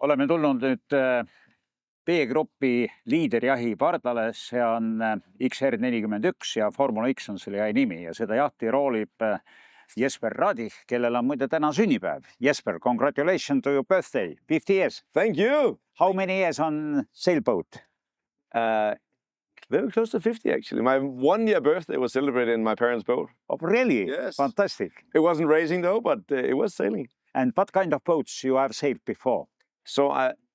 Oleme tulnud nüüd B-grupi liiderjahi pardale, see on XR41 ja Formula X on selle jahi nimi ja seda jahti roolib Jesper Radich, kellel on muide täna sünnipäev. Jesper, congratulations to your birthday, 50 years. Thank you. How many years on sailboat? Very close to 50 actually. My 1-year birthday was celebrated in my parents' boat. Oh, really? Yes. Fantastic. It wasn't racing though, but it was sailing. And what kind of boats you have sailed before? So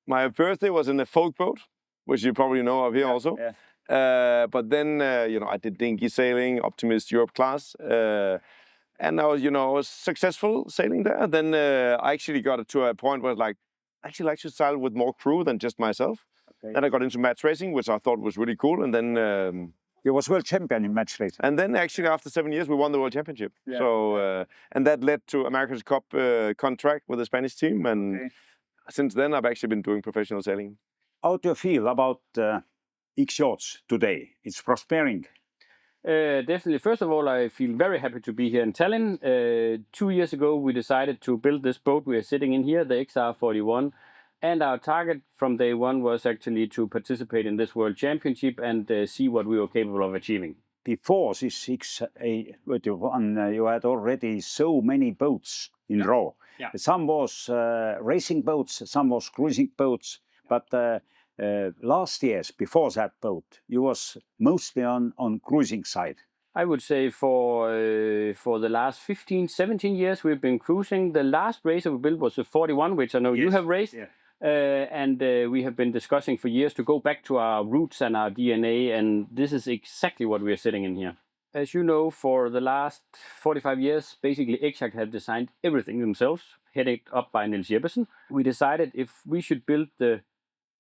my birthday was in a folk boat, which you probably know of here also. Yeah. But then, I did dinghy sailing, Optimist Europe class. And I was successful sailing there. Then I actually got to a point where I actually like to sail with more crew than just myself. Okay. Then I got into match racing, which I thought was really cool. And then you was world champion in match racing. And then actually after 7 years, we won the world championship. Yeah. So and that led to America's Cup contract with the Spanish team. And since then, I've actually been doing professional sailing. How do you feel about X-Yachts today? It's prospering. Definitely. First of all, I feel very happy to be here in Tallinn. 2 years ago, we decided to build this boat we are sitting in here, the XR41. And our target from day one was actually to participate in this World Championship and see what we were capable of achieving. Before this XR41, you had already so many boats in row. Yeah. Some was racing boats, some was cruising boats. But last years, before that boat, you was mostly on cruising side. I would say for the last 15, 17 years, we've been cruising. The last racer we built was the 41, which I know you have raced. Yeah. And we have been discussing for years to go back to our roots and our DNA, and this is exactly what we are sitting in here. As you know, for the last 45 years, basically X-Yachts have designed everything themselves, headed up by Nielsen. We decided if we should build the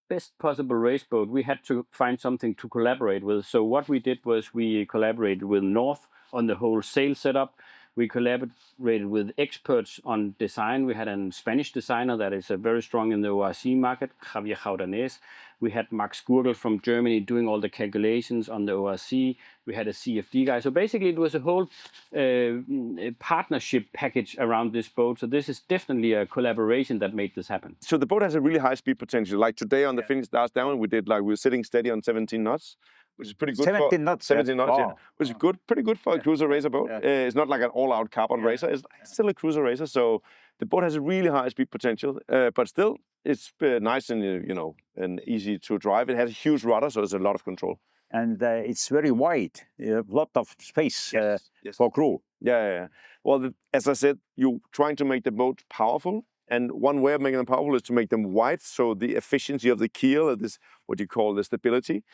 best possible race boat, we had to find something to collaborate with. So what we did was we collaborated with North on the whole sail setup. We collaborated with experts on design. We had a Spanish designer that is very strong in the ORC market, ᴏꞰᴅᴜ. We had Max Gurgel from Germany doing all the calculations on the ORC. We had a CFD guy. So basically it was a whole partnership package around this boat. So this is definitely a collaboration that made this happen. So the boat has a really high speed potential. Like today on the finish last down, we were sitting steady on 17 knots. Which is pretty good. 17 knots. 17 knots, wow. yeah. Which is good, pretty good for a cruiser racer boat. Yeah. It's not like an all-out carbon racer. It's still a cruiser racer. So the boat has a really high speed potential, but still it's nice and and easy to drive. It has a huge rudder, so there's a lot of control. And it's very wide. You have a lot of space Yes. for crew. Yeah. Well, as I said, you're trying to make the boat powerful. And one way of making them powerful is to make them wide, so the efficiency of the keel, this what you call the stability,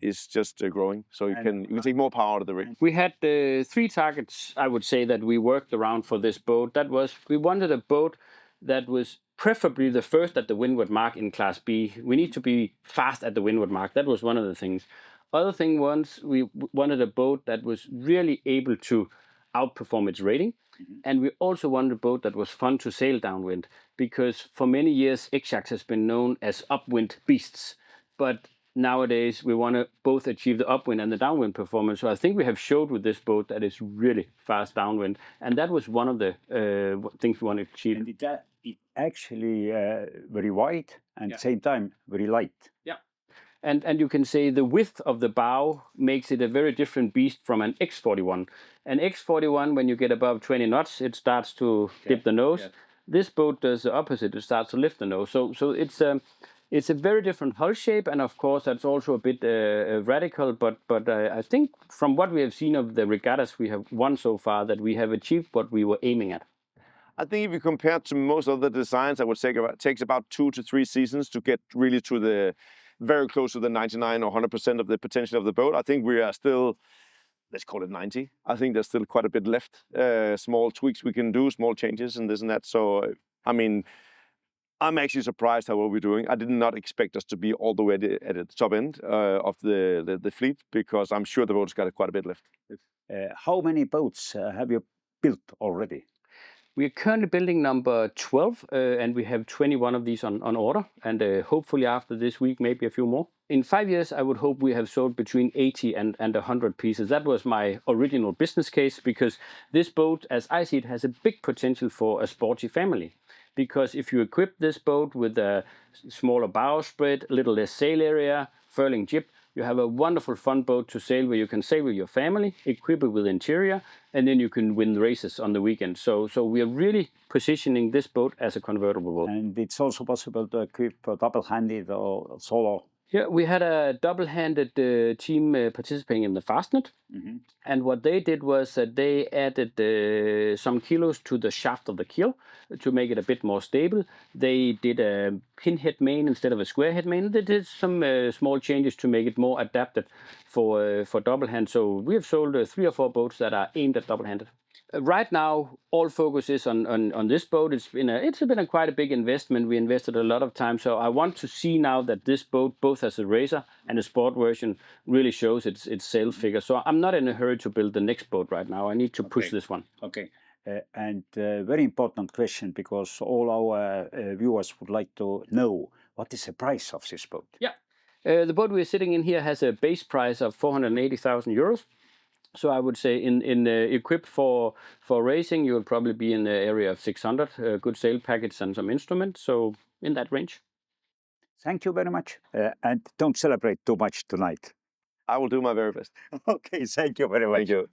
is just growing. So you can take more power out of the rig. We had 3 targets, I would say, that we worked around for this boat. That was, we wanted a boat that was preferably the first at the windward mark in Class B. We need to be fast at the windward mark. That was one of the things. Other thing was we wanted a boat that was really able to outperform its rating. And we also wanted a boat that was fun to sail downwind, because for many years X-Yachts has been known as upwind beasts. But nowadays we want to both achieve the upwind and the downwind performance. So I think we have showed with this boat that it's really fast downwind. And that was one of the things we wanted to achieve. And it actually very wide and at the same time very light. Yeah. And you can say the width of the bow makes it a very different beast from an X41. An X41, when you get above 20 knots, it starts to dip the nose. Yeah. This boat does the opposite. It starts to lift the nose. So it's a very different hull shape, and of course that's also a bit radical. But I think from what we have seen of the regattas we have won so far, that we have achieved what we were aiming at. I think if you compare to most other designs, I would say it takes about 2 to 3 seasons to get really to the very close to the 99 or 100% of the potential of the boat. I think we are still, let's call it 90. I think there's still quite a bit left. Small tweaks we can do, small changes and this and that. So, I mean, I'm actually surprised how well we're doing. I did not expect us to be all the way at the top end of the fleet, because I'm sure the boat's got quite a bit left. How many boats have you built already? We are currently building number 12, and we have 21 of these on order, and hopefully after this week, maybe a few more. In 5 years, I would hope we have sold between 80 and 100 pieces. That was my original business case, because this boat, as I see it, has a big potential for a sporty family. because if you equip this boat with a smaller bowsprit, a little less sail area, furling jib, you have a wonderful fun boat to sail where you can sail with your family, equip it with interior, and then you can win races on the weekend. So we are really positioning this boat as a convertible boat. And it's also possible to equip a double-handed or solo. Yeah, we had a double-handed team participating in the Fastnet. And what they did was that they added some kilos to the shaft of the keel to make it a bit more stable. They did a pinhead main instead of a square head main. They did some small changes to make it more adapted for double hand. So we have sold 3 or 4 boats that are aimed at double-handed. Right now, all focus is on this boat. It's been quite a big investment. We invested a lot of time. So I want to see now that this boat, both as a racer and a sport version, really shows its sales figure. So I'm not in a hurry to build the next boat right now. I need to push this one. Okay. And very important question, because all our viewers would like to know, what is the price of this boat? Yeah. The boat we're sitting in here has a base price of 480,000 euros. So I would say in equipped for racing, you will probably be in the area of 600, good sail package and some instruments. So in that range. Thank you very much. And don't celebrate too much tonight. I will do my very best. Okay, thank you very much. Thank you.